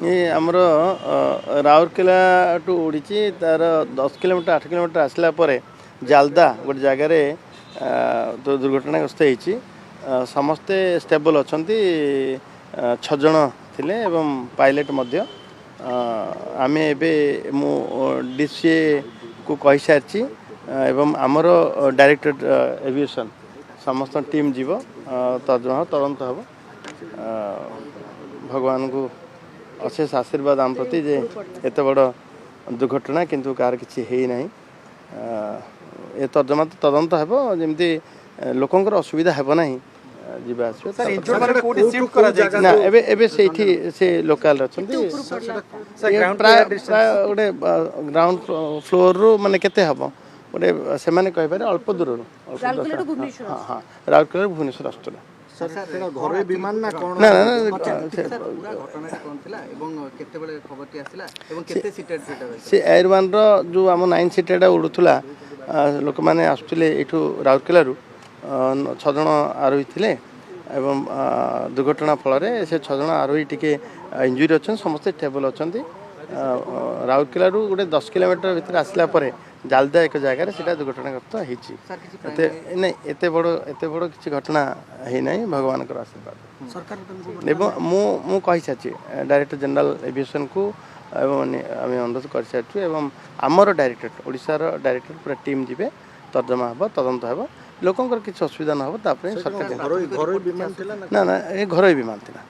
ये आमर राउरकेला टू उड़ी तार 10 किलोमीटर 8 किलोमीटर आसला जालदा गोटे जगार तो दुर्घटनाग्रस्त होती समस्ते स्टेबल अच्छा 6 जन थिले एवं पायलट आम एवं डीसीए को कही सारी एवं आमर डायरेक्टर एविएशन समस्त टीम जीव तर्जमा तदंत हम भगवान को अशेष आशीर्वाद आम प्रति जे एत बड़ दुर्घटना किंतु कार किसी है ना ये तर्जमा तदंत हे जमी लोकंर असुविधा हे ना जीवा ना एबे से लोकल अच्छा प्राय गोटे ग्राउंड फ्लोर रू माने केते हम गोटे से कहीपर अल्प दूर हाँ राउरकेला भुवनेश्वर आसुला घर विमान ना कौन ना से एयर वन रो आम 9 सीटेड उड़ूला लोक मैंने आसुले यू राउरकेला 6 जन आरोही थे एवं दुर्घटना फल से 6 जन आरोही टी इंजुरी अच्छा समस्ते स्टेबल अच्छा राउरकेला गोटे 10 किलोमीटर भीतर आसला जालदा एक जगार से दुर्घटनाग्रस्त होती नहीं एत बड़ किसी घटना है ना भगवान आशीर्वाद एवं मु कही सारी डायरेक्टर जनरल एविएशन को एवं आम अनुरोध कर सारी एवं आमर डायरेक्टर ओडिशार डायरेक्टर पूरा टीम जीवे तर्जमा हम तदंत हम लोकंर किसी असुविधा न हो सरकार घर विमान ना ये घर विमान था।